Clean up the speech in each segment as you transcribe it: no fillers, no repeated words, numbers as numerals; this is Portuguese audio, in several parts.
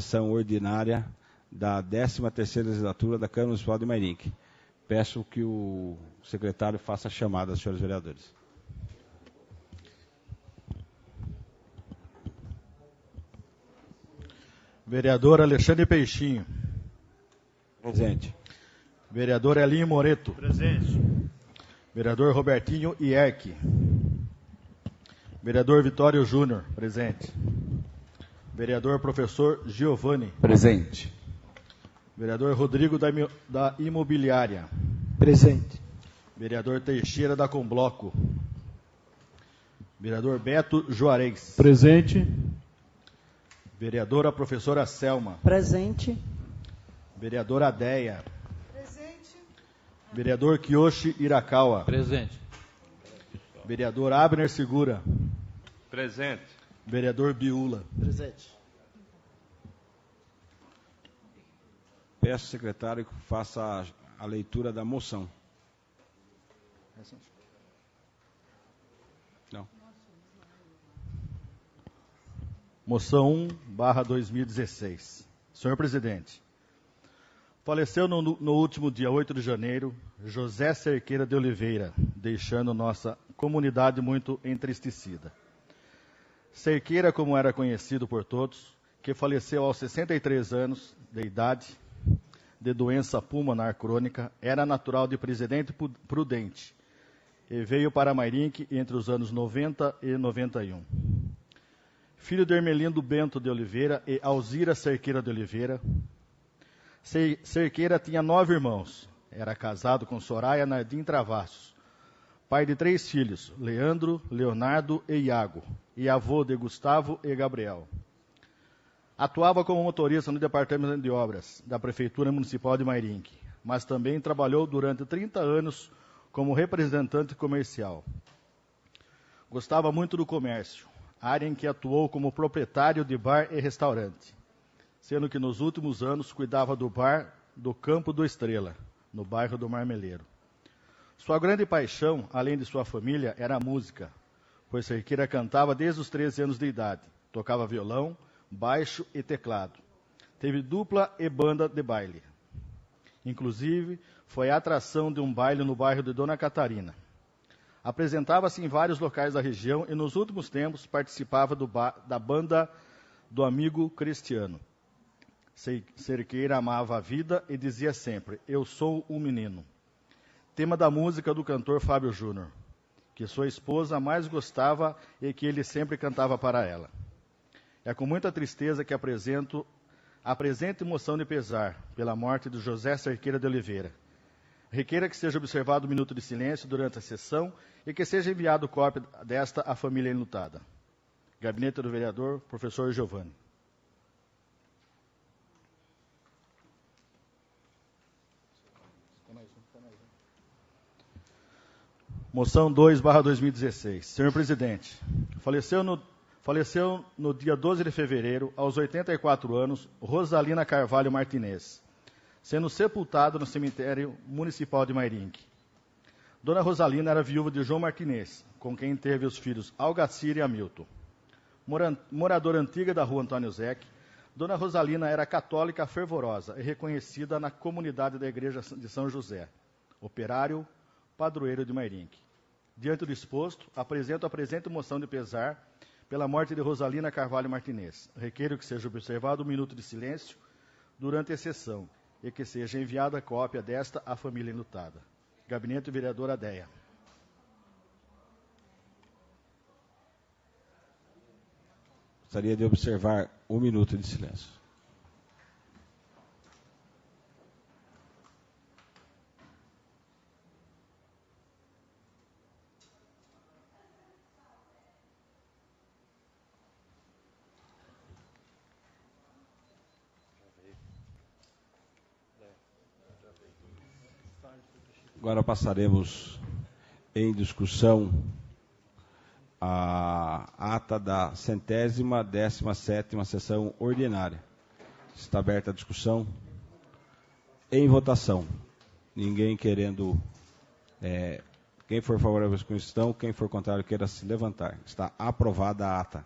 sessão ordinária da 13ª legislatura da Câmara Municipal de Mairinque. Peço que o secretário faça a chamada, senhores vereadores. Vereador Alexandre Peixinho. Presente. Vereador Elinho Moreto. Presente. Vereador Robertinho Ierque. Vereador Vitório Júnior. Presente. Vereador Professor Giovanni. Presente. Vereador Rodrigo da Imobiliária. Presente. Vereador Teixeira da Combloco. Vereador Beto Juarez. Presente. Vereadora Professora Selma. Presente. Vereadora Adeia. Presente. Vereador Kiyoshi Irakawa. Presente. Vereador Abner Segura. Presente. Vereador Biula. Presente. Peço ao secretário que faça a leitura da moção. Não. Moção 1/2016. Senhor presidente, faleceu no último dia 8 de janeiro José Cerqueira de Oliveira, deixando nossa comunidade muito entristecida. Cerqueira, como era conhecido por todos, que faleceu aos 63 anos de idade, de doença pulmonar crônica, era natural de Presidente Prudente e veio para Mairinque entre os anos 90 e 91. Filho de Ermelindo Bento de Oliveira e Alzira Cerqueira de Oliveira, Cerqueira tinha 9 irmãos. Era casado com Soraya Nardim Travassos, pai de 3 filhos, Leandro, Leonardo e Iago, e avô de Gustavo e Gabriel. Atuava como motorista no Departamento de Obras da Prefeitura Municipal de Mairinque, mas também trabalhou durante 30 anos como representante comercial. Gostava muito do comércio, área em que atuou como proprietário de bar e restaurante, sendo que nos últimos anos cuidava do bar do Campo do Estrela, no bairro do Marmeleiro. Sua grande paixão, além de sua família, era a música, pois Cerqueira cantava desde os 13 anos de idade, tocava violão, baixo e teclado. Teve dupla e banda de baile. Inclusive, foi a atração de um baile no bairro de Dona Catarina. Apresentava-se em vários locais da região e nos últimos tempos participava da banda do amigo Cristiano. Cerqueira amava a vida e dizia sempre: "Eu sou um menino". Tema da música do cantor Fábio Júnior, que sua esposa mais gostava e que ele sempre cantava para ela. É com muita tristeza que apresento moção de pesar pela morte de José Cerqueira de Oliveira. Requeira que seja observado um minuto de silêncio durante a sessão e que seja enviado cópia desta à família enlutada. Gabinete do Vereador, Professor Giovanni. Moção 2/2016. Senhor presidente, faleceu no dia 12 de fevereiro, aos 84 anos, Rosalina Carvalho Martinez, sendo sepultado no cemitério municipal de Mairinque. Dona Rosalina era viúva de João Martinez, com quem teve os filhos Algacir e Hamilton. Moradora antiga da rua Antônio Zeque, Dona Rosalina era católica fervorosa e reconhecida na comunidade da Igreja de São José, operário, padroeiro de Mairinque. Diante do exposto, apresento a presente moção de pesar pela morte de Rosalina Carvalho Martinez. Requeiro que seja observado um minuto de silêncio durante a sessão e que seja enviada a cópia desta à família enlutada. Gabinete do Vereador Adeia. Gostaria de observar um minuto de silêncio. Agora passaremos em discussão a ata da 117ª sessão ordinária. Está aberta a discussão. Em votação. Ninguém querendo... quem for favorável à Constituição, quem for contrário queira se levantar. Está aprovada a ata.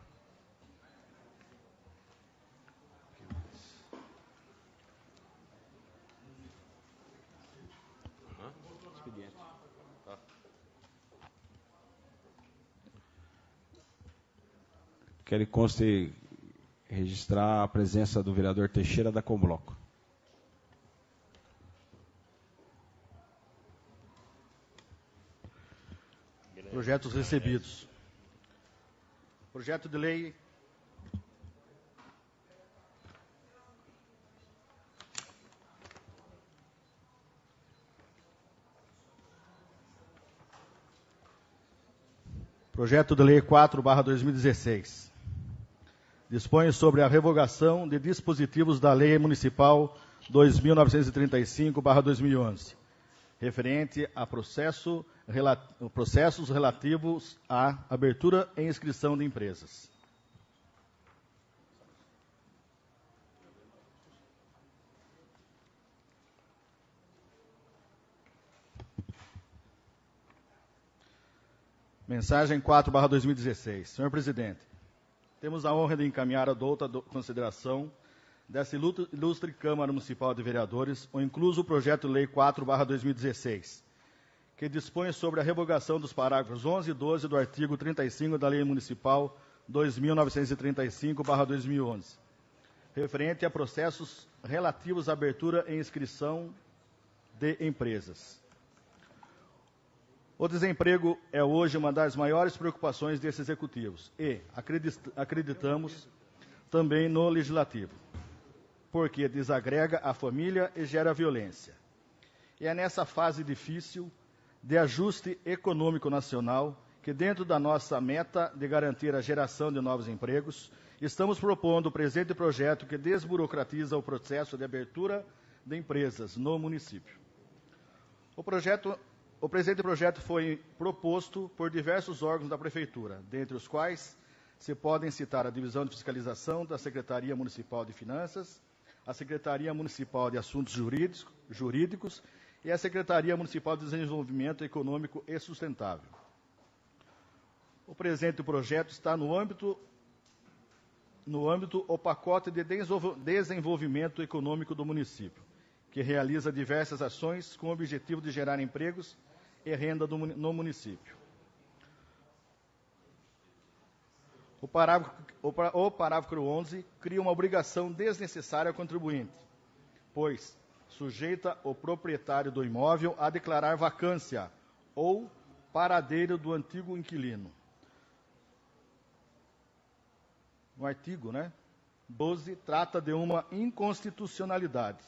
Quero que conste registrar a presença do vereador Teixeira da Combloco. Projetos recebidos. Projeto de lei Projeto de Lei 4/2016. Dispõe sobre a revogação de dispositivos da Lei Municipal 2.935/2011, referente a processos relativos à abertura e inscrição de empresas. Mensagem 4/2016. Senhor presidente, temos a honra de encaminhar a douta consideração dessa ilustre Câmara Municipal de Vereadores o incluso projeto de lei 4/2016, que dispõe sobre a revogação dos parágrafos 11 e 12 do artigo 35 da Lei Municipal 2.935/2011, referente a processos relativos à abertura e inscrição de empresas. O desemprego é hoje uma das maiores preocupações desses executivos e acreditamos também no legislativo, porque desagrega a família e gera violência. E é nessa fase difícil de ajuste econômico nacional que, dentro da nossa meta de garantir a geração de novos empregos, estamos propondo o presente projeto que desburocratiza o processo de abertura de empresas no município. O presente projeto foi proposto por diversos órgãos da Prefeitura, dentre os quais se podem citar a Divisão de Fiscalização da Secretaria Municipal de Finanças, a Secretaria Municipal de Assuntos Jurídicos e a Secretaria Municipal de Desenvolvimento Econômico e Sustentável. O presente projeto está no âmbito o pacote de desenvolvimento econômico do município, que realiza diversas ações com o objetivo de gerar empregos e renda no município. O parágrafo 11 cria uma obrigação desnecessária ao contribuinte, pois sujeita o proprietário do imóvel a declarar vacância ou paradeiro do antigo inquilino. No artigo 12, trata de uma inconstitucionalidade,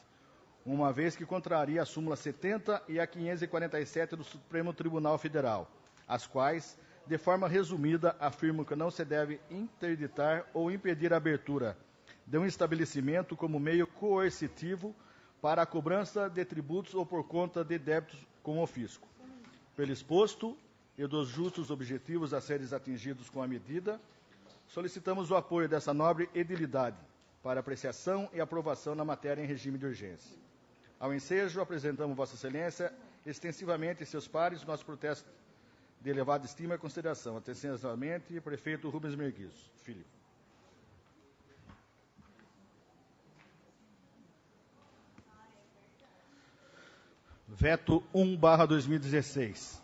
uma vez que contraria a súmula 70 e a 547 do Supremo Tribunal Federal, as quais, de forma resumida, afirmam que não se deve interditar ou impedir a abertura de um estabelecimento como meio coercitivo para a cobrança de tributos ou por conta de débitos com o fisco. Pelo exposto e dos justos objetivos a serem atingidos com a medida, solicitamos o apoio dessa nobre edilidade para apreciação e aprovação na matéria em regime de urgência. Ao ensejo, apresentamos Vossa Excelência, extensivamente e seus pares, nosso protesto de elevada estima e consideração. Atenciosamente, prefeito Rubens Merguizo Filho. Veto 1/2016.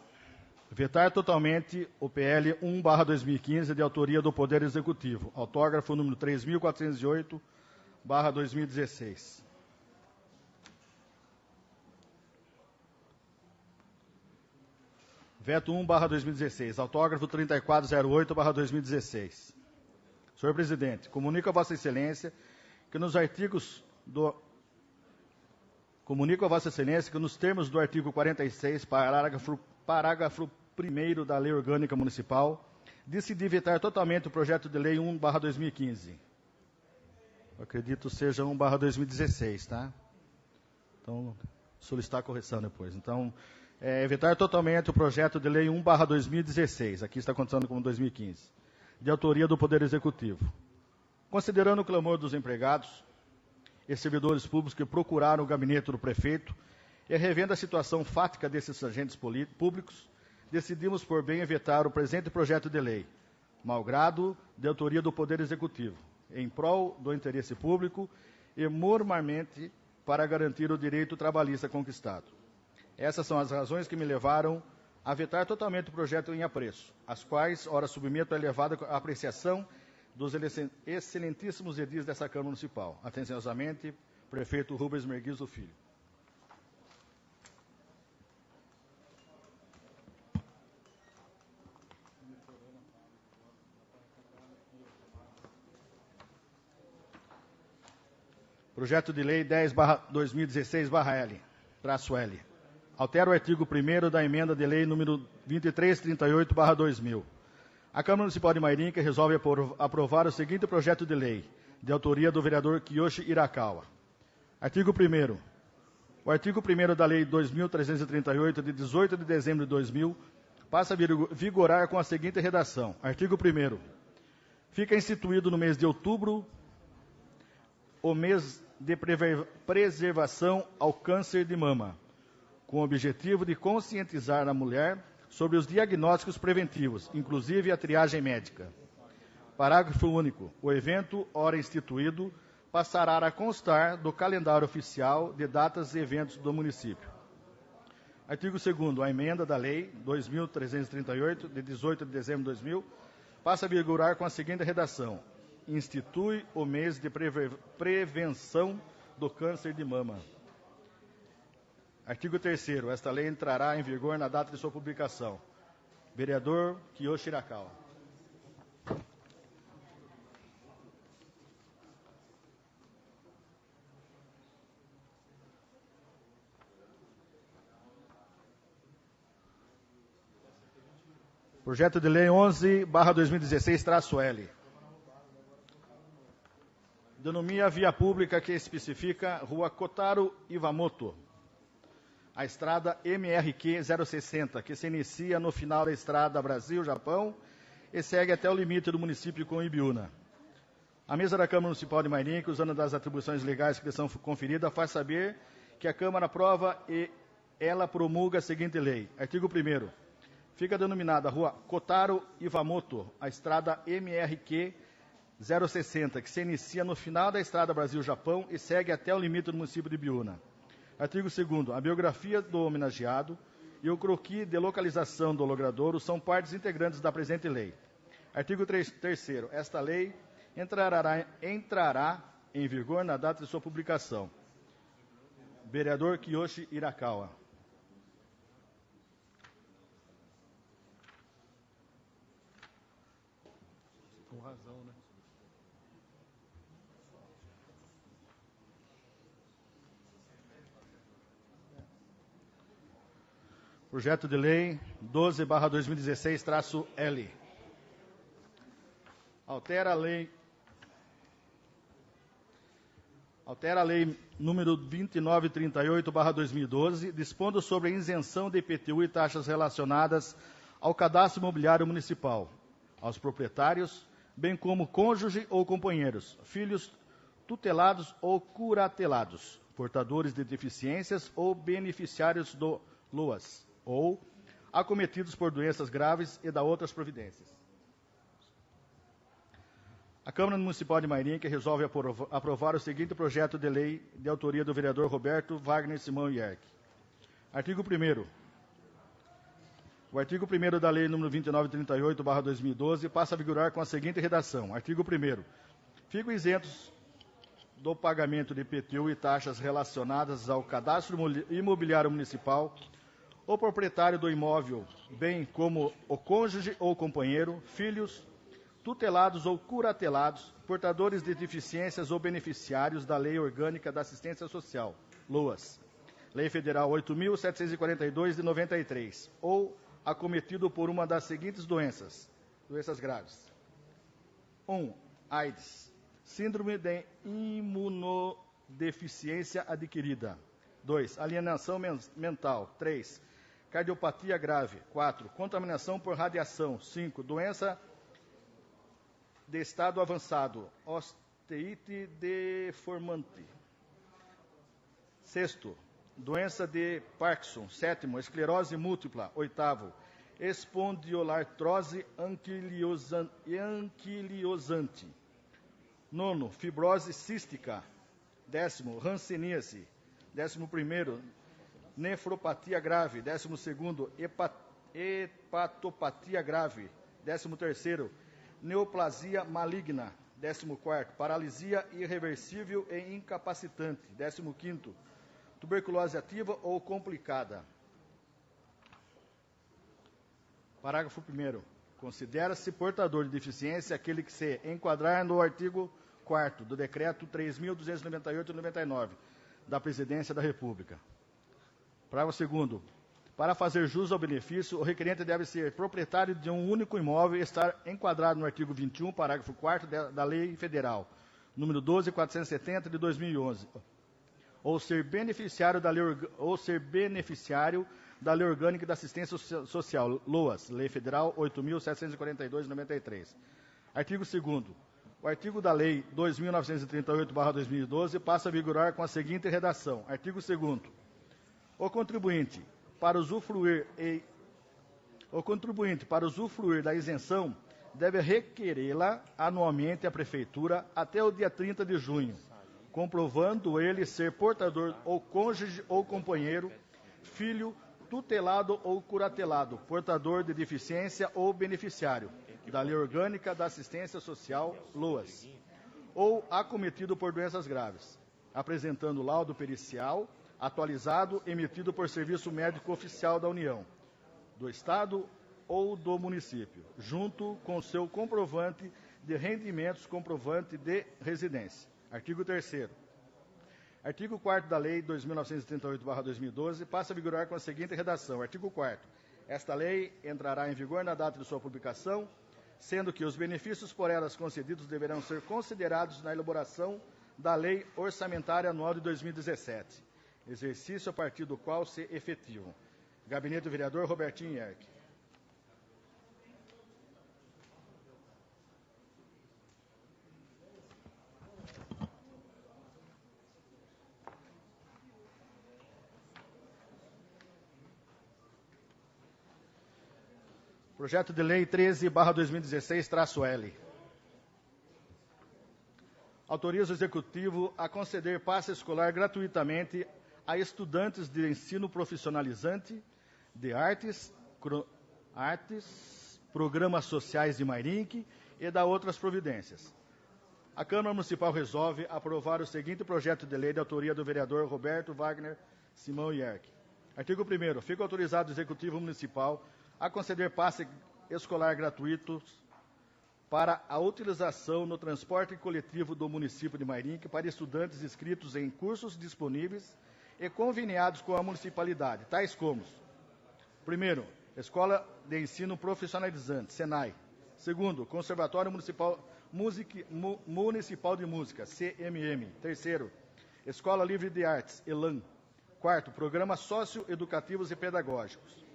Vetar totalmente o PL 1/2015, de autoria do Poder Executivo. Autógrafo número 3.408/2016. Veto 1/2016. Autógrafo 3408/2016. Senhor presidente, comunico a Vossa Excelência que nos termos do artigo 46, parágrafo 1º da Lei Orgânica Municipal, decidi vetar totalmente o projeto de lei 1/2015. Eu acredito seja 1/2016, tá? Então, solicitar a correção depois. Então, vetar totalmente o projeto de lei 1/2016, aqui está contando como 2015, de autoria do Poder Executivo. Considerando o clamor dos empregados e servidores públicos que procuraram o gabinete do prefeito e revendo a situação fática desses agentes públicos, decidimos por bem vetar o presente projeto de lei, malgrado de autoria do Poder Executivo, em prol do interesse público e moralmente para garantir o direito trabalhista conquistado. Essas são as razões que me levaram a vetar totalmente o projeto em apreço, as quais, ora, submeto a elevada apreciação dos excelentíssimos edis dessa Câmara Municipal. Atenciosamente, prefeito Rubens Merguizo Filho. Projeto de Lei 10/2016/L, traço L. Altera o artigo 1º da emenda de lei número 2338/2000. A Câmara Municipal de Mairinca resolve aprovar o seguinte projeto de lei, de autoria do vereador Kiyoshi Hirakawa. Artigo 1º. O artigo 1º da Lei 2.338, de 18 de dezembro de 2000, passa a vigorar com a seguinte redação. Artigo 1º. Fica instituído no mês de outubro o mês de preservação ao câncer de mama, com o objetivo de conscientizar a mulher sobre os diagnósticos preventivos, inclusive a triagem médica. Parágrafo único. O evento, ora instituído, passará a constar do calendário oficial de datas e eventos do município. Artigo 2º. A emenda da Lei 2.338, de 18 de dezembro de 2000, passa a vigorar com a seguinte redação. Institui o mês de prevenção do câncer de mama. Artigo 3º. Esta lei entrará em vigor na data de sua publicação. Vereador Kiyoshi Hirakawa. Projeto de Lei 11/2016-L. Denomina via pública que especifica Rua Kotaro Iwamoto, a estrada MRQ 060, que se inicia no final da estrada Brasil-Japão e segue até o limite do município com Ibiúna. A mesa da Câmara Municipal de Mairinca, usando das atribuições legais que lhe são conferidas, faz saber que a Câmara aprova e ela promulga a seguinte lei. Artigo 1º. Fica denominada Rua Kotaro Iwamoto, a estrada MRQ 060, que se inicia no final da estrada Brasil-Japão e segue até o limite do município de Ibiúna. Artigo 2º. A biografia do homenageado e o croquis de localização do logradouro são partes integrantes da presente lei. Artigo 3º. Esta lei entrará em vigor na data de sua publicação. Vereador Kiyoshi Hirakawa. Com razão, né? Projeto de Lei 12/2016-L. Altera a Lei número 2938/2012, dispondo sobre a isenção de IPTU e taxas relacionadas ao cadastro imobiliário municipal, aos proprietários, bem como cônjuge ou companheiros, filhos tutelados ou curatelados, portadores de deficiências ou beneficiários do LOAS, ou acometidos por doenças graves e da outras providências. A Câmara Municipal de Mairinca resolve aprovar o seguinte projeto de lei de autoria do vereador Roberto Wagner Simão Yerck. Artigo 1º. O artigo 1º da Lei nº 2938/2012 passa a vigorar com a seguinte redação. Artigo 1º. Ficam isentos do pagamento de IPTU e taxas relacionadas ao cadastro imobiliário municipal o proprietário do imóvel, bem como o cônjuge ou companheiro, filhos, tutelados ou curatelados, portadores de deficiências ou beneficiários da Lei Orgânica da Assistência Social, LOAS, Lei Federal 8.742 de 93, ou acometido por uma das seguintes doenças graves. 1. AIDS, síndrome de imunodeficiência adquirida. 2. Alienação mental. 3. Cardiopatia grave. 4. Contaminação por radiação. 5. Doença de estado avançado. Osteite deformante. 6. Doença de Parkinson. 7. Esclerose múltipla. 8. Espondiolartrose anquilosante. 9. Fibrose cística. 10. Hanseníase. 11. Nefropatia grave. 12. Hepatopatia grave. 13. neoplasia maligna. 14º, paralisia irreversível e incapacitante. 15º, tuberculose ativa ou complicada. Parágrafo 1º. Considera-se portador de deficiência aquele que se enquadrar no artigo 4º do Decreto 3.298/99, da Presidência da República. Parágrafo 2º. Para fazer jus ao benefício, o requerente deve ser proprietário de um único imóvel e estar enquadrado no artigo 21, parágrafo 4º da Lei Federal, número 12.470, de 2011, ou ser beneficiário da Lei Orgânica da Assistência Social, LOAS, Lei Federal 8.742/93. Artigo 2º. O artigo da Lei 2.938/2012 passa a vigorar com a seguinte redação. Artigo 2º. O contribuinte, para usufruir da isenção, deve requerê-la anualmente à Prefeitura até o dia 30 de junho, comprovando ele ser portador ou cônjuge ou companheiro, filho, tutelado ou curatelado, portador de deficiência ou beneficiário da Lei Orgânica da Assistência Social, LOAS, ou acometido por doenças graves, apresentando laudo pericial atualizado emitido por Serviço Médico Oficial da União, do Estado ou do município, junto com seu comprovante de rendimentos, comprovante de residência. Artigo 3º. Artigo 4º da Lei 2.938/2012 passa a vigorar com a seguinte redação. Artigo 4º. Esta lei entrará em vigor na data de sua publicação, sendo que os benefícios por elas concedidos deverão ser considerados na elaboração da Lei Orçamentária Anual de 2017, exercício a partir do qual se efetivam. Gabinete do Vereador Robertinho Ierck. Projeto de Lei 13/2016-L. Autoriza o Executivo a conceder passe escolar gratuitamente a estudantes de ensino profissionalizante de artes, programas sociais de Mairinque e da outras providências. A Câmara Municipal resolve aprovar o seguinte projeto de lei de autoria do vereador Roberto Wagner Simão Ierck. Artigo 1º. Fica autorizado o Executivo Municipal a conceder passe escolar gratuito para a utilização no transporte coletivo do município de Mairinque para estudantes inscritos em cursos disponíveis e conveniados com a municipalidade, tais como: primeiro, Escola de Ensino Profissionalizante, SENAI. Segundo, Conservatório Municipal de Música, CMM. Terceiro, Escola Livre de Artes, ELAN. Quarto, Programas Socioeducativos e Pedagógicos.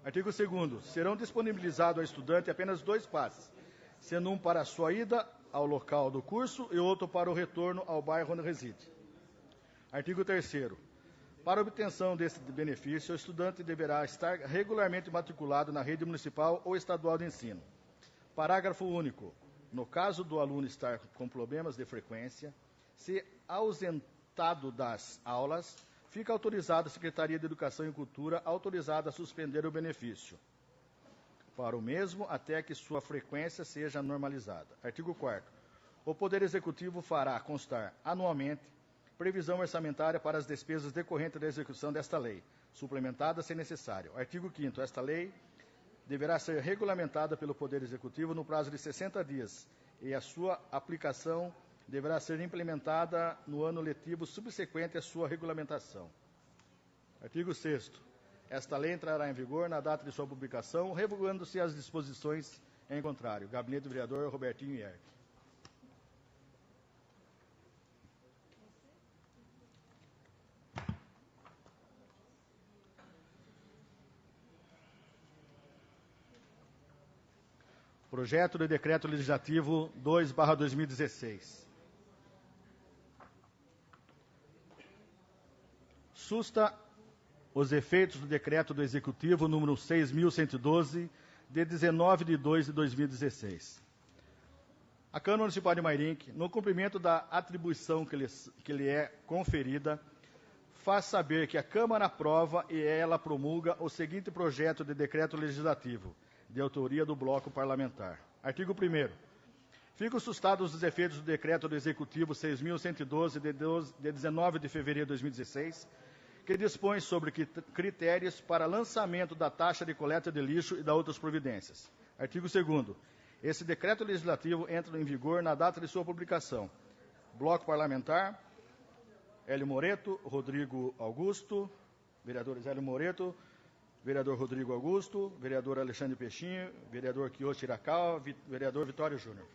Artigo 2º. Serão disponibilizados ao estudante apenas 2 passes, sendo um para a sua ida ao local do curso e outro para o retorno ao bairro onde reside. Artigo 3º. Para obtenção desse benefício, o estudante deverá estar regularmente matriculado na rede municipal ou estadual de ensino. Parágrafo único. No caso do aluno estar com problemas de frequência, se ausentado das aulas, fica autorizada a Secretaria de Educação e Cultura autorizada a suspender o benefício para o mesmo até que sua frequência seja normalizada. Artigo 4º. O Poder Executivo fará constar anualmente previsão orçamentária para as despesas decorrentes da execução desta lei, suplementada se necessário. Artigo 5º. Esta lei deverá ser regulamentada pelo Poder Executivo no prazo de 60 dias e a sua aplicação deverá ser implementada no ano letivo subsequente à sua regulamentação. Artigo 6º. Esta lei entrará em vigor na data de sua publicação, revogando-se as disposições em contrário. Gabinete do Vereador Robertinho Ierck. Projeto de Decreto Legislativo 2/2016. Susta os efeitos do Decreto do Executivo número 6.112, de 19 de 2 de 2016. A Câmara Municipal de Mairinque, no cumprimento da atribuição que lhe é conferida, faz saber que a Câmara aprova e ela promulga o seguinte projeto de decreto legislativo, de autoria do Bloco Parlamentar. Artigo 1º. Ficam sustados os efeitos do Decreto do Executivo 6.112, de 19 de fevereiro de 2016, que dispõe sobre critérios para lançamento da taxa de coleta de lixo e da outras providências. Artigo 2º. Esse decreto legislativo entra em vigor na data de sua publicação. Bloco parlamentar, Hélio Moreto, Rodrigo Augusto, vereadores Hélio Moreto, vereador Rodrigo Augusto, vereador Alexandre Peixinho, vereador Quioto Irakawa, vereador Vitório Júnior.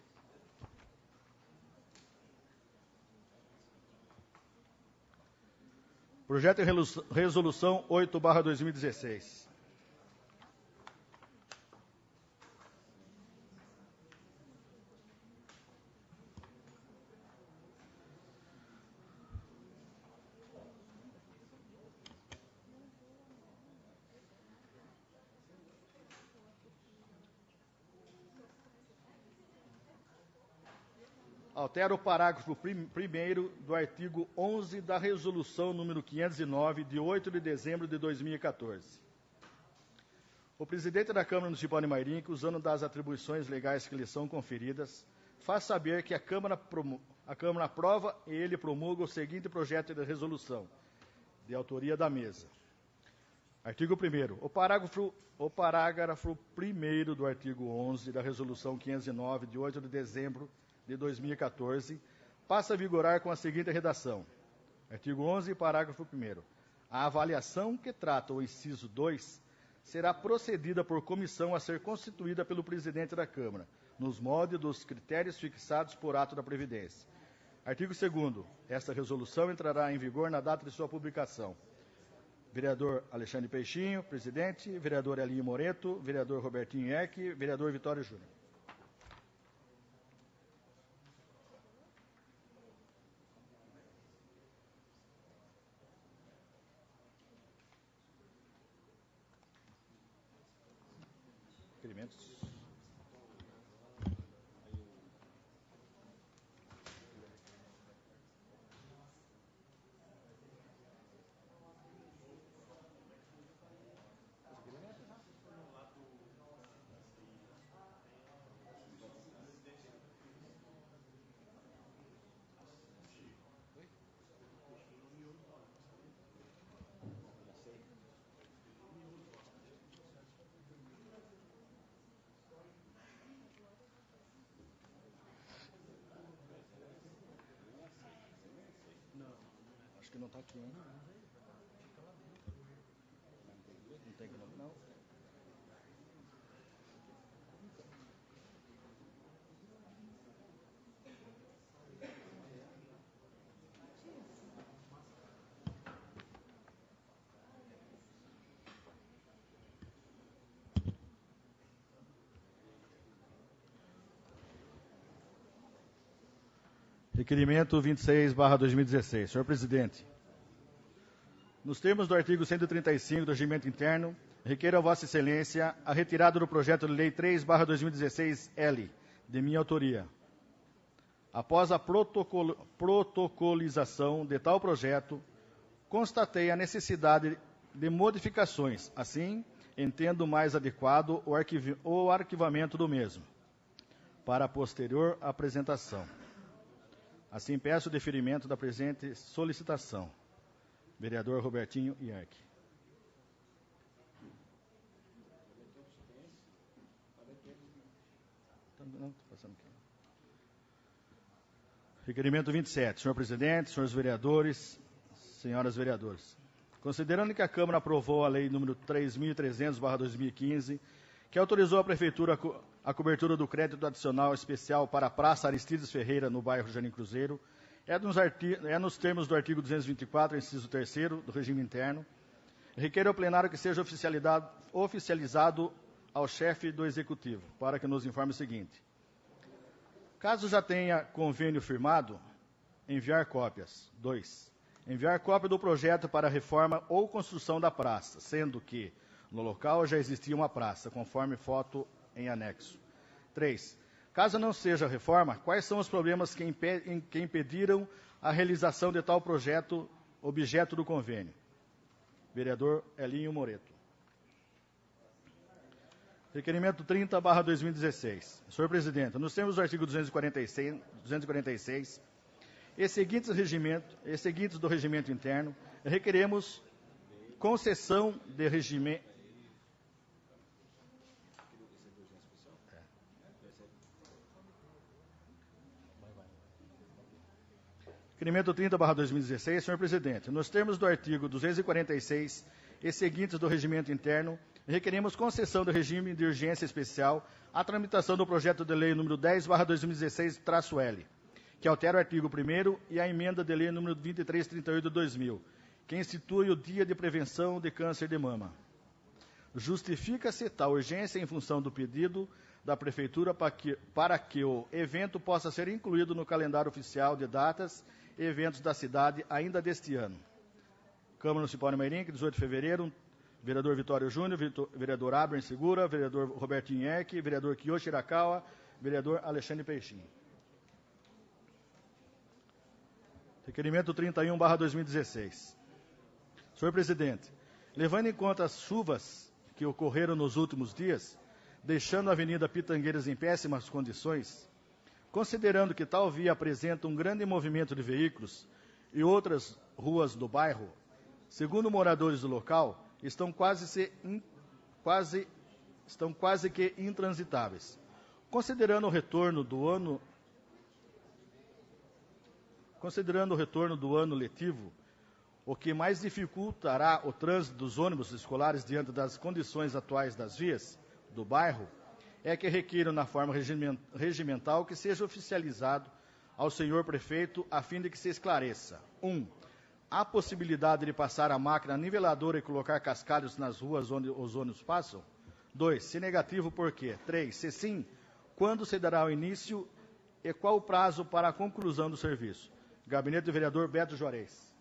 Projeto de resolução 8/2016. Altera o parágrafo 1º do artigo 11 da Resolução número 509, de 8 de dezembro de 2014. O presidente da Câmara Municipal de Mairinque, usando das atribuições legais que lhe são conferidas, faz saber que a Câmara aprova e ele promulga o seguinte projeto de resolução, de autoria da mesa. Artigo 1º. O parágrafo 1º do artigo 11 da Resolução 509, de 8 de dezembro de 2014, passa a vigorar com a seguinte redação. Artigo 11, parágrafo 1º. A avaliação que trata o inciso 2 será procedida por comissão a ser constituída pelo presidente da Câmara, nos moldes dos critérios fixados por ato da Previdência. Artigo 2º. Esta resolução entrará em vigor na data de sua publicação. Vereador Alexandre Peixinho, presidente. Vereador Elinho Moreto. Vereador Robertinho Eck. Vereador Vitório Júnior. Requerimentos. Acho que não está aqui, hein? Não tem que não. Requerimento 26/2016. Senhor presidente, nos termos do artigo 135 do Regimento Interno, requeiro a Vossa Excelência a retirada do projeto de lei 3/2016-L, de minha autoria. Após a protocolização de tal projeto, constatei a necessidade de modificações. Assim, entendo mais adequado o arquivamento do mesmo, para a posterior apresentação. Assim, peço o deferimento da presente solicitação. Vereador Robertinho Eck. Requerimento 27. Senhor presidente, senhores vereadores, senhoras vereadoras. Considerando que a Câmara aprovou a Lei número 3.300/2015, que autorizou a Prefeitura a cobertura do crédito adicional especial para a Praça Aristides Ferreira, no bairro Jardim Cruzeiro, é nos termos do artigo 224, inciso 3º, do regime interno, requer ao plenário que seja oficializado ao chefe do Executivo, para que nos informe o seguinte. Caso já tenha convênio firmado, enviar cópias. 2. Enviar cópia do projeto para reforma ou construção da praça, sendo que no local já existia uma praça, conforme foto em anexo. 3. Caso não seja reforma, quais são os problemas que impediram a realização de tal projeto, objeto do convênio? Vereador Elinho Moreto. Requerimento 30/2016. Senhor presidente, nos termos do artigo 246 e seguintes do regimento interno, requeremos concessão de regimento. Requerimento 30/2016, senhor presidente, nos termos do artigo 246 e seguintes do regimento interno, requeremos concessão do regime de urgência especial à tramitação do projeto de lei número 10/2016-L, que altera o artigo 1º e a emenda de lei número 2338 de 2000, que institui o Dia de Prevenção de Câncer de Mama. Justifica-se tal urgência em função do pedido da Prefeitura para que o evento possa ser incluído no calendário oficial de datas e eventos da cidade ainda deste ano. Câmara Municipal de Mairim, 18 de fevereiro, vereador Vitório Júnior, vereador Abner Segura, vereador Robertinho Eck, vereador Kiyoshi Hirakawa, vereador Alexandre Peixinho. Requerimento 31/2016. Senhor presidente, levando em conta as chuvas que ocorreram nos últimos dias, deixando a Avenida Pitangueiras em péssimas condições, considerando que tal via apresenta um grande movimento de veículos e outras ruas do bairro, segundo moradores do local, estão quase que intransitáveis. Considerando o retorno do ano letivo, o que mais dificultará o trânsito dos ônibus escolares diante das condições atuais das vias do bairro, é que requeiram na forma regimental que seja oficializado ao senhor prefeito a fim de que se esclareça. 1. Há possibilidade de passar a máquina niveladora e colocar cascalhos nas ruas onde os ônibus passam? 2. Se negativo, por quê? 3. Se sim, quando se dará o início e qual o prazo para a conclusão do serviço? Gabinete do vereador Beto Juarez.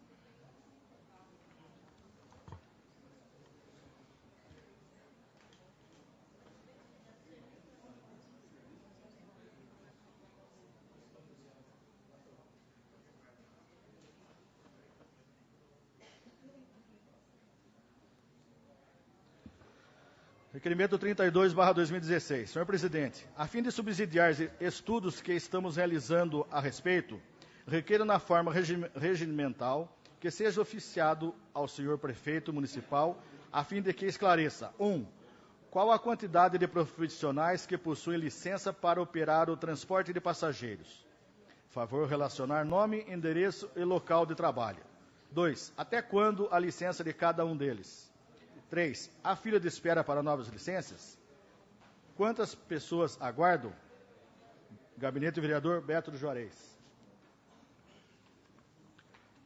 Requerimento 32/2016. Senhor presidente, a fim de subsidiar estudos que estamos realizando a respeito, requeiro na forma regimental que seja oficiado ao senhor prefeito municipal a fim de que esclareça: 1. Qual a quantidade de profissionais que possuem licença para operar o transporte de passageiros? Favor relacionar nome, endereço e local de trabalho. 2. Até quando a licença de cada um deles? 3. Há fila de espera para novas licenças? Quantas pessoas aguardam? Gabinete do vereador Beto Juarez.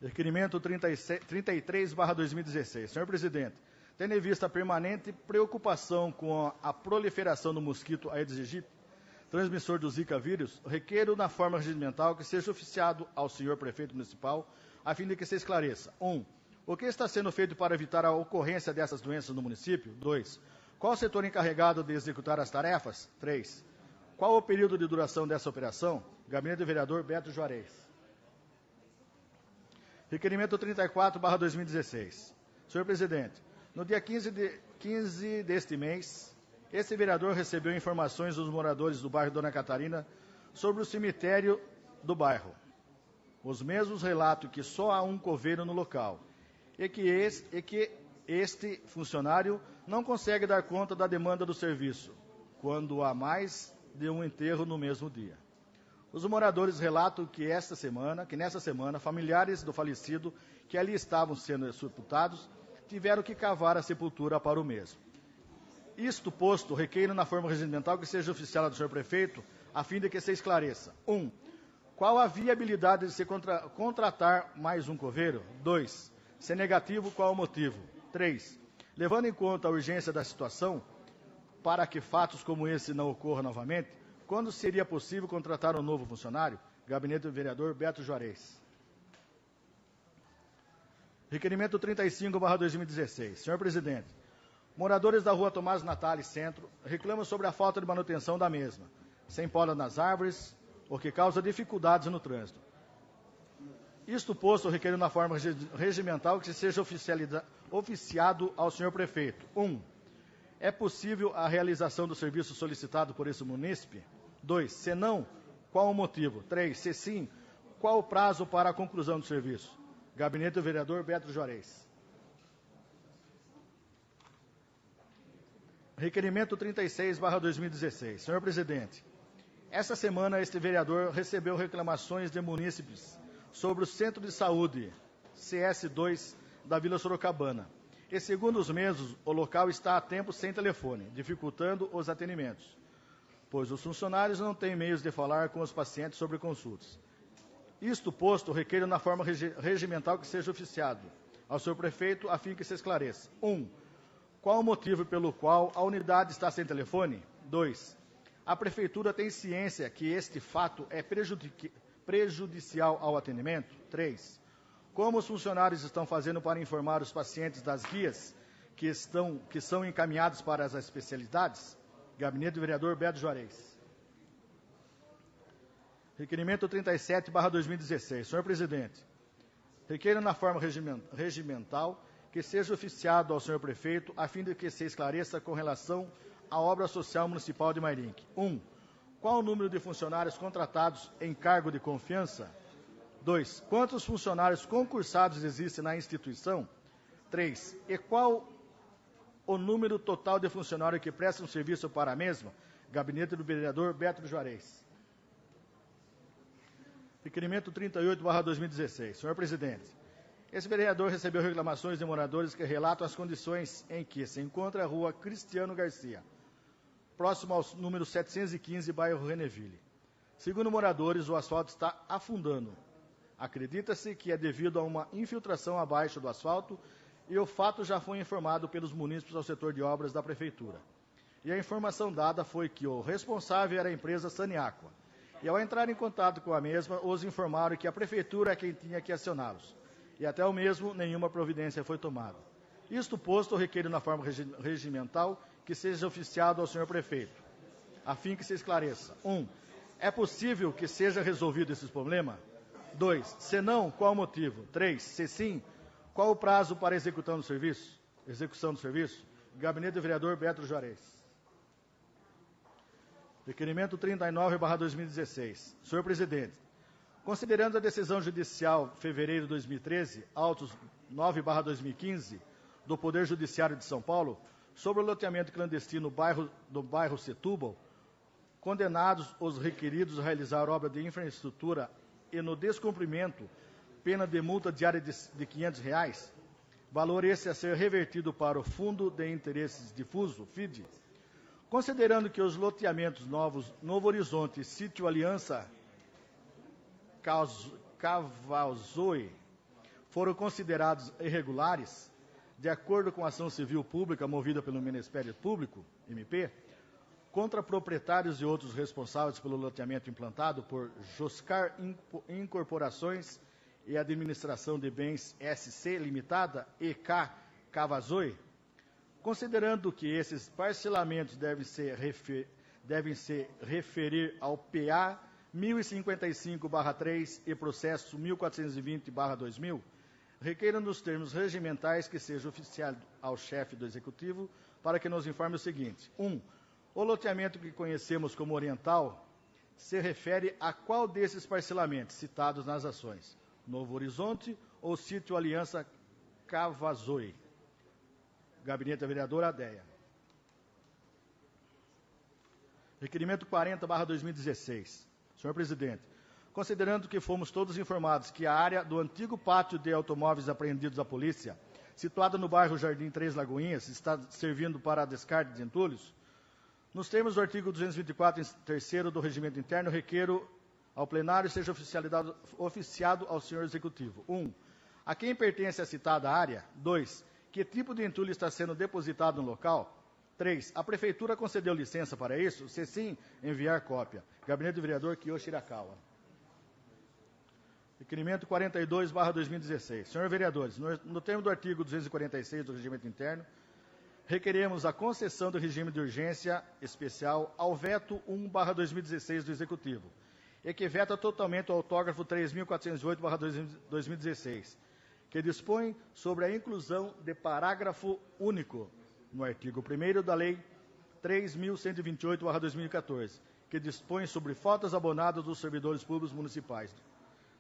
Requerimento 33/2016. Senhor presidente, tendo em vista a permanente preocupação com a proliferação do mosquito Aedes aegypti, transmissor do Zika vírus, requeiro na forma regimental que seja oficiado ao senhor prefeito municipal a fim de que se esclareça: 1. O que está sendo feito para evitar a ocorrência dessas doenças no município? 2. Qual o setor encarregado de executar as tarefas? 3. Qual o período de duração dessa operação? Gabinete do vereador Beto Juarez. Requerimento 34/2016. Senhor presidente, no dia 15 deste mês, esse vereador recebeu informações dos moradores do bairro Dona Catarina sobre o cemitério do bairro. Os mesmos relatam que só há um coveiro no local e que este funcionário não consegue dar conta da demanda do serviço, quando há mais de um enterro no mesmo dia. Os moradores relatam que nessa semana, familiares do falecido que ali estavam sendo sepultados tiveram que cavar a sepultura para o mesmo. Isto posto, requeiro na forma regimental que seja oficial do senhor prefeito, a fim de que se esclareça: 1. Qual a viabilidade de se contratar mais um coveiro? 2. Se negativo, qual o motivo? 3. Levando em conta a urgência da situação, para que fatos como esse não ocorram novamente, quando seria possível contratar um novo funcionário? Gabinete do vereador Beto Juarez. Requerimento 35/2016. Senhor presidente, moradores da rua Tomás Natali Centro reclamam sobre a falta de manutenção da mesma, sem poda nas árvores, o que causa dificuldades no trânsito. Isto posto, requeiro na forma regimental que seja oficiado ao senhor prefeito: 1. é possível a realização do serviço solicitado por esse munícipe? 2. Se não, qual o motivo? 3. Se sim, qual o prazo para a conclusão do serviço? Gabinete do vereador Beto Juarez. Requerimento 36/2016. Senhor presidente, esta semana este vereador recebeu reclamações de munícipes sobre o Centro de Saúde, CS2, da Vila Sorocabana. E segundo os mesmos, o local está há tempo sem telefone, dificultando os atendimentos, pois os funcionários não têm meios de falar com os pacientes sobre consultas. Isto posto, requer na forma regimental que seja oficiado ao senhor prefeito, a fim que se esclareça. 1. Qual o motivo pelo qual a unidade está sem telefone? 2. A prefeitura tem ciência que este fato é prejudicial ao atendimento? 3. Como os funcionários estão fazendo para informar os pacientes das guias que são encaminhados para as especialidades? Gabinete do vereador Beto Juarez. Requerimento 37/2016. Senhor presidente, requeiro na forma regimental que seja oficiado ao senhor prefeito, a fim de que se esclareça com relação à obra social municipal de Mairinque. 1. Qual o número de funcionários contratados em cargo de confiança? 2. Quantos funcionários concursados existem na instituição? 3. E qual o número total de funcionários que prestam serviço para a mesma? Gabinete do vereador Beto Juarez. Requerimento 38/2016. Senhor presidente, esse vereador recebeu reclamações de moradores que relatam as condições em que se encontra a rua Cristiano Garcia, próximo ao número 715, bairro Reneville. Segundo moradores, o asfalto está afundando. Acredita-se que é devido a uma infiltração abaixo do asfalto e o fato já foi informado pelos munícipes ao setor de obras da prefeitura. E a informação dada foi que o responsável era a empresa Saniaqua. E ao entrar em contato com a mesma, os informaram que a prefeitura é quem tinha que acioná-los. E até o mesmo, nenhuma providência foi tomada. Isto posto, requeiro na forma regimental que seja oficiado ao senhor prefeito, a fim que se esclareça. 1. É possível que seja resolvido esse problema? 2. Se não, qual o motivo? 3. Se sim, qual o prazo para a execução do serviço? Gabinete do vereador Beto Juarez. Requerimento 39/2016. Senhor presidente, considerando a decisão judicial fevereiro de 2013, autos 9/2015, do Poder Judiciário de São Paulo, sobre o loteamento clandestino do bairro Setúbal, condenados os requeridos a realizar obra de infraestrutura e no descumprimento, pena de multa diária de R$500, valor esse a ser revertido para o Fundo de Interesses Difuso, FID, considerando que os loteamentos novos Novo Horizonte, Sítio Aliança, Cavalzoe, foram considerados irregulares, de acordo com a ação civil pública movida pelo Ministério Público, MP, contra proprietários e outros responsáveis pelo loteamento implantado por Joscar Incorporações e Administração de Bens SC Limitada, EK Cavazoe, considerando que esses parcelamentos devem se referir ao PA 1055/3 e processo 1420/2000, requeiro nos termos regimentais que seja oficiado ao chefe do Executivo para que nos informe o seguinte. 1. O loteamento que conhecemos como Oriental se refere a qual desses parcelamentos citados nas ações? Novo Horizonte ou Sítio Aliança Cavazoe? Gabinete da vereadora Adéia. Requerimento 40/2016. Senhor presidente, considerando que fomos todos informados que a área do antigo pátio de automóveis apreendidos à polícia, situada no bairro Jardim Três Lagoinhas, está servindo para descarte de entulhos, nos termos do artigo 224, terceiro do Regimento Interno, requeiro ao plenário seja oficiado ao senhor Executivo. 1. A quem pertence a citada área? 2. Que tipo de entulho está sendo depositado no local? 3. A Prefeitura concedeu licença para isso? Se sim, enviar cópia. Gabinete do vereador Kiyoshi Hirakawa. Requerimento 42/2016. Senhor vereadores, no termo do artigo 246 do Regimento Interno, requeremos a concessão do regime de urgência especial ao veto 1/2016 do Executivo, e que veta totalmente o autógrafo 3.408/2016, que dispõe sobre a inclusão de parágrafo único no artigo 1º da Lei 3.128/2014, que dispõe sobre faltas abonadas dos servidores públicos municipais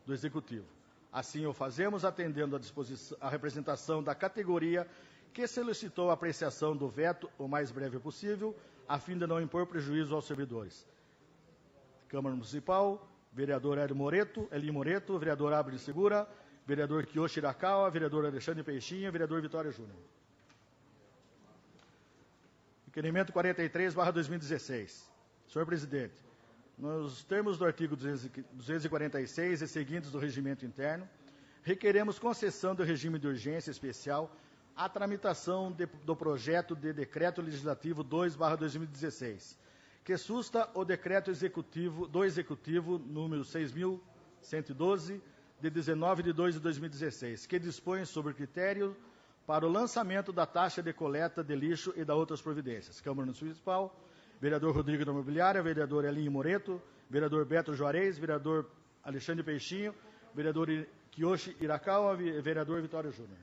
do Executivo. Assim o fazemos atendendo à representação da categoria que solicitou a apreciação do veto o mais breve possível, a fim de não impor prejuízo aos servidores. Câmara Municipal, vereador Elinho Moreto, vereador Abel Segura, vereador Kiyoshi Hirakawa, vereador Alexandre Peixinho, vereador Vitória Júnior. Requerimento 43/2016. Senhor presidente, nos termos do artigo 246 e seguintes do Regimento Interno, requeremos concessão do regime de urgência especial à tramitação do projeto de Decreto Legislativo 2/2016, que susta o Decreto do Executivo número 6.112, de 19 de 2 de 2016, que dispõe sobre critério para o lançamento da taxa de coleta de lixo e da outras providências. Câmara Municipal, vereador Rodrigo da Imobiliária, vereador Elinho Moreto, vereador Beto Juarez, vereador Alexandre Peixinho, vereador Kiyoshi Hirakawa, vereador Vitória Júnior.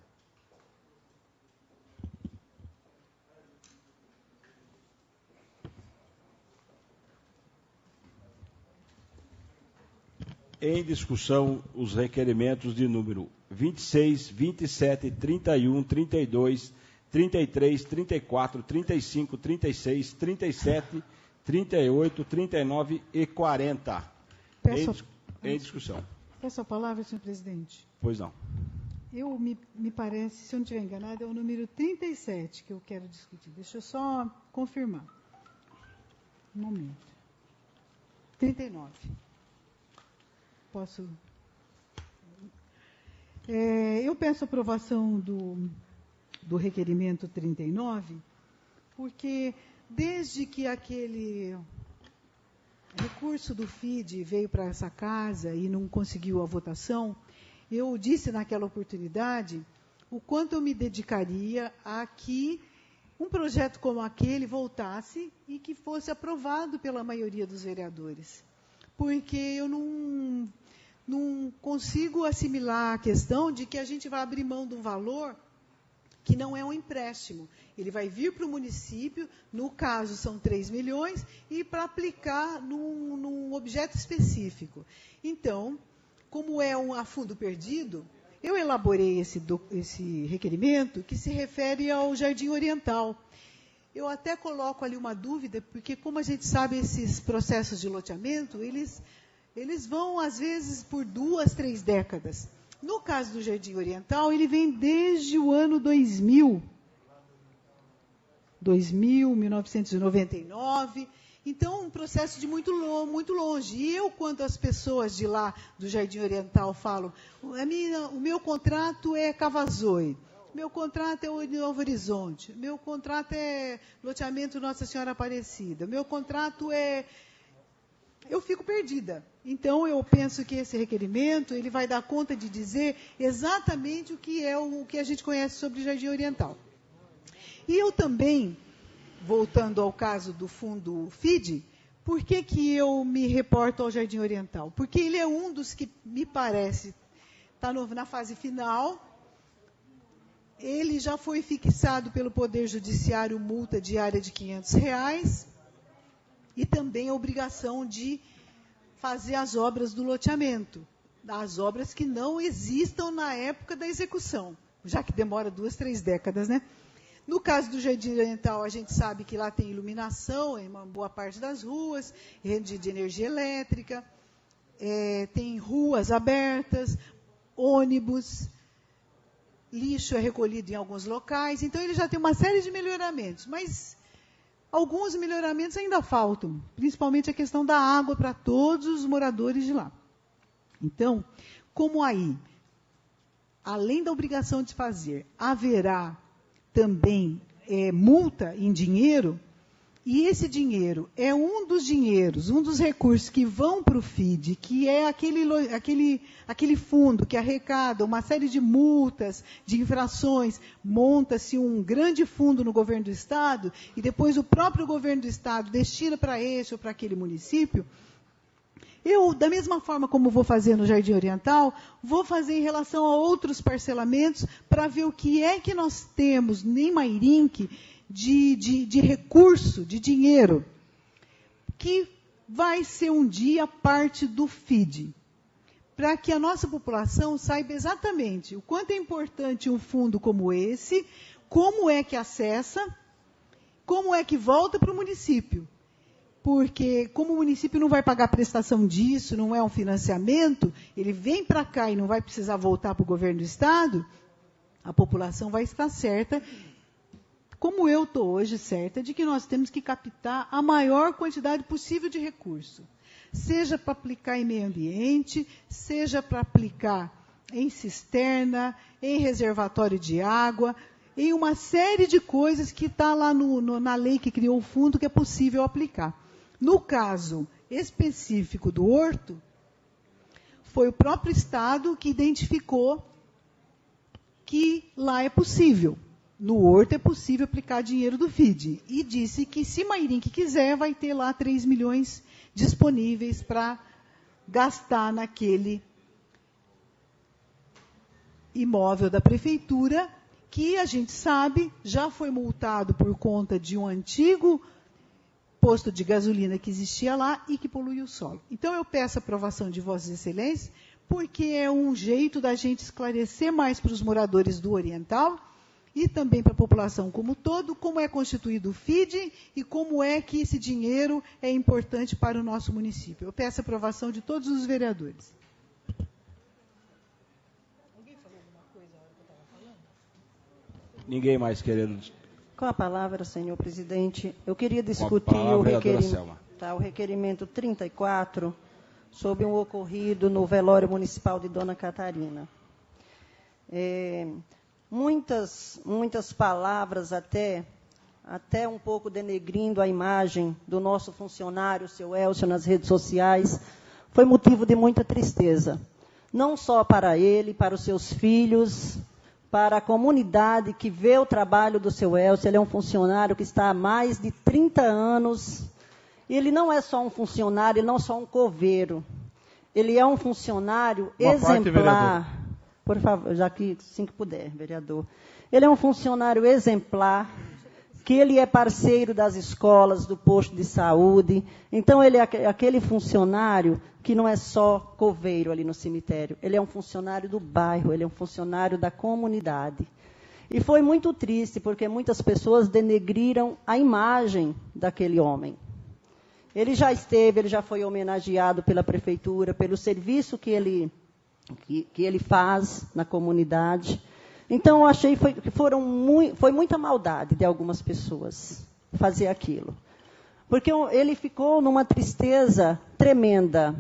Em discussão, os requerimentos de número 26, 27, 31, 32, 33, 34, 35, 36, 37, 38, 39 e 40. Em discussão. Peço a palavra, senhor presidente. Pois não. Me parece, se eu não estiver enganado, é o número 37 que eu quero discutir. Deixa eu só confirmar. Um momento. 39. Posso? Eu peço aprovação do requerimento 39, porque desde que aquele recurso do FID veio para essa casa e não conseguiu a votação, eu disse naquela oportunidade o quanto eu me dedicaria a que um projeto como aquele voltasse e que fosse aprovado pela maioria dos vereadores. Porque eu não consigo assimilar a questão de que a gente vai abrir mão de um valor que não é um empréstimo. Ele vai vir para o município, no caso são 3 milhões, e para aplicar num objeto específico. Então, como é a fundo perdido, eu elaborei esse requerimento que se refere ao Jardim Oriental. Eu até coloco ali uma dúvida, porque como a gente sabe, esses processos de loteamento, eles vão, às vezes, por 2, 3 décadas. No caso do Jardim Oriental, ele vem desde o ano 2000, 1999. Então, um processo de muito longe. E eu, quando as pessoas de lá, do Jardim Oriental, falam, o meu contrato é Cavazoe, meu contrato é o Novo Horizonte, meu contrato é loteamento Nossa Senhora Aparecida, meu contrato é... Eu fico perdida. Então, eu penso que esse requerimento ele vai dar conta de dizer exatamente o que a gente conhece sobre o Jardim Oriental. E eu também, voltando ao caso do fundo FID, por que eu me reporto ao Jardim Oriental? Porque ele é um dos que, me parece, está na fase final. Ele já foi fixado pelo Poder Judiciário multa diária de R$500 e também a obrigação de fazer as obras do loteamento, as obras que não existam na época da execução, já que demora 2, 3 décadas, né? No caso do Jardim Oriental, a gente sabe que lá tem iluminação em uma boa parte das ruas, rede de energia elétrica, tem ruas abertas, ônibus, lixo é recolhido em alguns locais, então ele já tem uma série de melhoramentos, mas alguns melhoramentos ainda faltam, principalmente a questão da água para todos os moradores de lá. Então, como aí, além da obrigação de fazer, haverá também multa em dinheiro, e esse dinheiro é um dos recursos que vão para o FID, que é aquele fundo que arrecada uma série de multas, de infrações, monta-se um grande fundo no governo do Estado, e depois o próprio governo do Estado destina para esse ou para aquele município. Eu, da mesma forma como vou fazer no Jardim Oriental, vou fazer em relação a outros parcelamentos para ver o que é que nós temos em Mairinque de recurso, de dinheiro, que vai ser um dia parte do FID, para que a nossa população saiba exatamente o quanto é importante um fundo como esse, como é que acessa, como é que volta para o município. Porque, como o município não vai pagar prestação disso, não é um financiamento, ele vem para cá e não vai precisar voltar para o governo do Estado, a população vai estar certa, como eu estou hoje certa, de que nós temos que captar a maior quantidade possível de recurso. Seja para aplicar em meio ambiente, seja para aplicar em cisterna, em reservatório de água, em uma série de coisas que está lá na lei que criou o fundo que é possível aplicar. No caso específico do Horto, foi o próprio Estado que identificou que lá é possível. No Horto é possível aplicar dinheiro do FID. E disse que, se Mairinque quiser, vai ter lá 3 milhões disponíveis para gastar naquele imóvel da prefeitura, que a gente sabe já foi multado por conta de um antigo posto de gasolina que existia lá e que polui o solo. Então, eu peço a aprovação de Vossas Excelências, porque é um jeito da gente esclarecer mais para os moradores do Oriental e também para a população como um todo, como é constituído o FID e como é que esse dinheiro é importante para o nosso município. Eu peço a aprovação de todos os vereadores. Alguém falou alguma coisa na hora que eu estava falando? Ninguém mais querendo. Com a palavra, senhor presidente, eu queria discutir o requerimento 34 sobre um ocorrido no velório municipal de Dona Catarina. Muitas palavras até um pouco denegrindo a imagem do nosso funcionário, o seu Elcio, nas redes sociais, foi motivo de muita tristeza. Não só para ele, para os seus filhos, para a comunidade que vê o trabalho do seu Elcio. Ele é um funcionário que está há mais de 30 anos. Ele não é só um funcionário, ele não é só um coveiro. Ele é um funcionário exemplar. Por favor, já que assim que puder, vereador. Ele é um funcionário exemplar, que ele é parceiro das escolas, do posto de saúde. Então, ele é aquele funcionário que não é só coveiro ali no cemitério. Ele é um funcionário do bairro, ele é um funcionário da comunidade. E foi muito triste, porque muitas pessoas denegriram a imagem daquele homem. Ele já foi homenageado pela prefeitura, pelo serviço que ele faz na comunidade. Então, eu achei que foi muita maldade de algumas pessoas fazer aquilo. Porque ele ficou numa tristeza tremenda.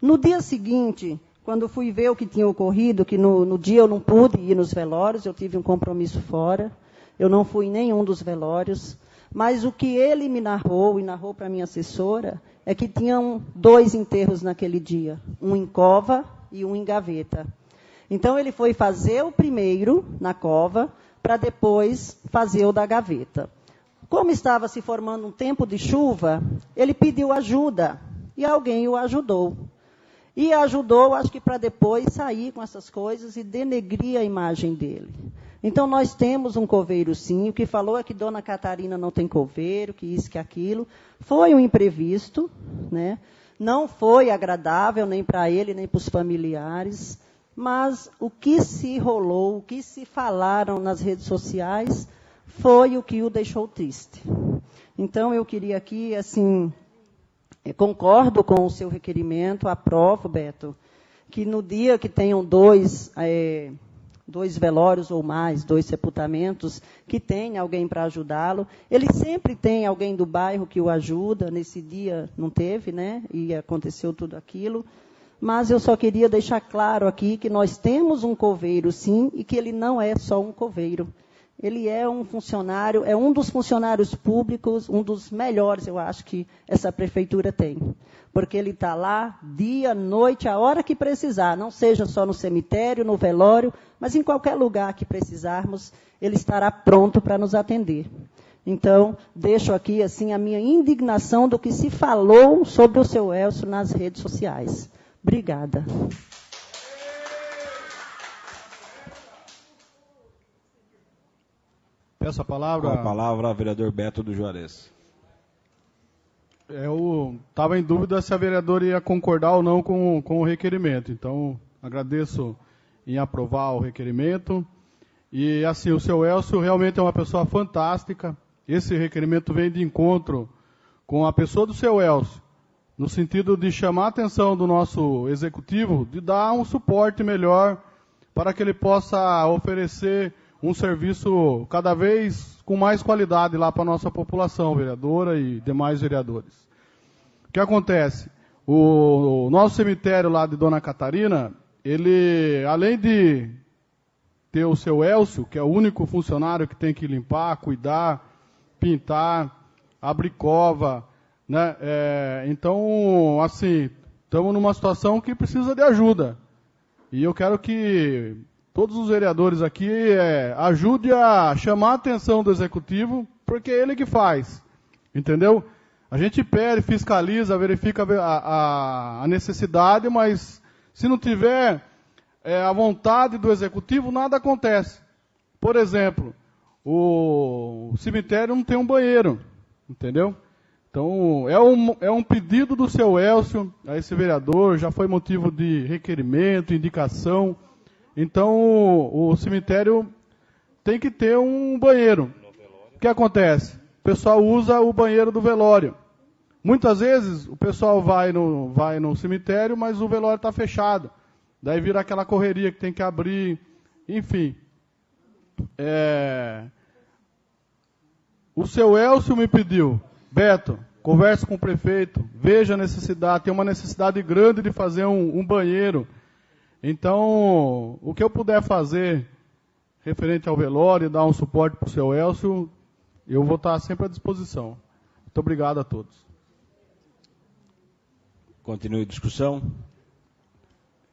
No dia seguinte, quando fui ver o que tinha ocorrido, que no dia eu não pude ir nos velórios, eu tive um compromisso fora, eu não fui em nenhum dos velórios, mas o que ele me narrou, e narrou para a minha assessora, é que tinham 2 enterros naquele dia, um em cova e um em gaveta. Então, ele foi fazer o primeiro na cova, para depois fazer o da gaveta. Como estava se formando um tempo de chuva, ele pediu ajuda, e alguém o ajudou. E ajudou, acho que para depois sair com essas coisas e denegrir a imagem dele. Então, nós temos um coveiro, sim. O que falou é que Dona Catarina não tem coveiro, que isso, que aquilo. Foi um imprevisto, né? Não foi agradável nem para ele, nem para os familiares. Mas o que se rolou, o que se falaram nas redes sociais, foi o que o deixou triste. Então, eu queria aqui, assim, concordo com o seu requerimento, aprovo, Beto, que no dia que tenham 2 velórios ou mais, 2 sepultamentos, que tenha alguém para ajudá-lo. Ele sempre tem alguém do bairro que o ajuda. Nesse dia não teve, né? E aconteceu tudo aquilo. Mas eu só queria deixar claro aqui que nós temos um coveiro, sim, e que ele não é só um coveiro. Ele é um funcionário, é um dos funcionários públicos, um dos melhores, eu acho, que essa prefeitura tem. Porque ele está lá, dia, noite, a hora que precisar. Não seja só no cemitério, no velório, mas em qualquer lugar que precisarmos, ele estará pronto para nos atender. Então, deixo aqui, assim, a minha indignação do que se falou sobre o seu Elcio nas redes sociais. Obrigada. Peço a Com palavra. a palavra, vereador Beto do Juarez. Eu estava em dúvida se a vereadora ia concordar ou não com o requerimento. Então, agradeço em aprovar o requerimento. E, assim, o seu Elcio realmente é uma pessoa fantástica. Esse requerimento vem de encontro com a pessoa do seu Elcio, no sentido de chamar a atenção do nosso executivo, de dar um suporte melhor para que ele possa oferecer um serviço cada vez com mais qualidade lá para a nossa população, vereadora e demais vereadores. O que acontece? O nosso cemitério lá de Dona Catarina, ele, além de ter o seu Elcio, que é o único funcionário que tem que limpar, cuidar, pintar, abrir cova, né? Então, assim, estamos numa situação que precisa de ajuda. E eu quero que todos os vereadores aqui ajudem a chamar a atenção do executivo, porque é ele que faz, entendeu? A gente pede, fiscaliza, verifica a necessidade, mas se não tiver a vontade do executivo, nada acontece. Por exemplo, o cemitério não tem um banheiro, entendeu? Então, é um pedido do seu Elcio, a esse vereador, já foi motivo de requerimento, indicação. Então, o cemitério tem que ter um banheiro. O que acontece? O pessoal usa o banheiro do velório. Muitas vezes, o pessoal vai no cemitério, mas o velório está fechado. Daí vira aquela correria que tem que abrir, enfim. O seu Elcio me pediu, Beto, converse com o prefeito, veja a necessidade, tem uma necessidade grande de fazer um banheiro. Então, o que eu puder fazer referente ao velório, dar um suporte para o seu Elcio, eu vou estar sempre à disposição. Muito obrigado a todos. Continue a discussão.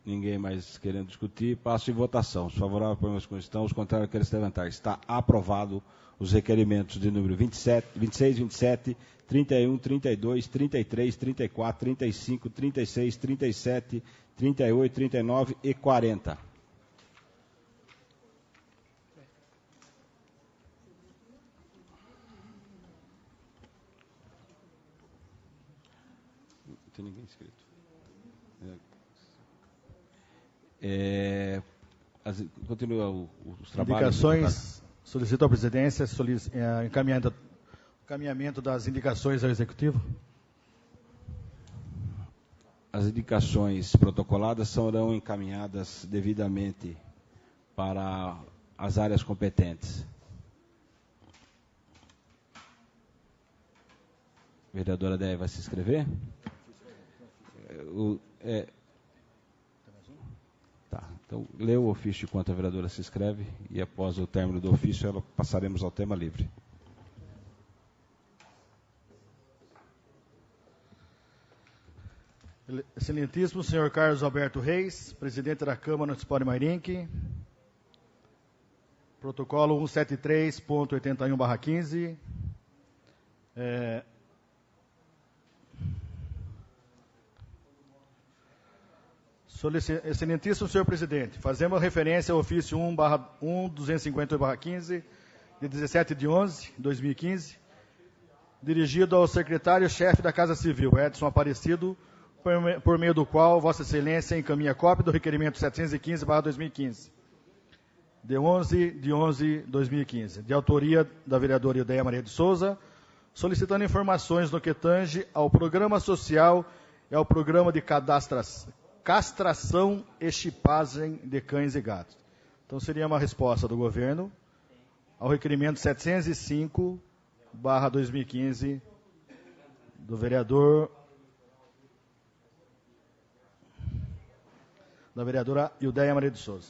Ninguém mais querendo discutir. Passo em votação. Os favoráveis por com estão, os contrários querem se levantar. Está aprovado os requerimentos de número 26, 27, 31, 32, 33, 34, 35, 36, 37, 38, 39 e 40. Não tem ninguém inscrito. Continua os trabalhos. Indicações, solicito à presidência encaminhamento das indicações ao executivo. As indicações protocoladas serão encaminhadas devidamente para as áreas competentes. Vereadora Déia vai se inscrever? Tá, então lê o ofício enquanto a vereadora se inscreve e após o término do ofício passaremos ao tema livre. Excelentíssimo senhor Carlos Alberto Reis, presidente da Câmara Municipal de Mairinque. Protocolo 173.81/15. Excelentíssimo senhor presidente, fazemos referência ao ofício 1/258/15, de 17/11/2015, dirigido ao secretário-chefe da Casa Civil, Edson Aparecido, por meio do qual Vossa Excelência encaminha cópia do requerimento 715/2015, de 11/11/2015, de autoria da vereadora Ildeia Maria de Souza, solicitando informações no que tange ao programa social e ao programa de castração e chipagem de cães e gatos. Então, seria uma resposta do governo ao requerimento 705/2015 do vereador, da vereadora Ildeia Maria de Souza.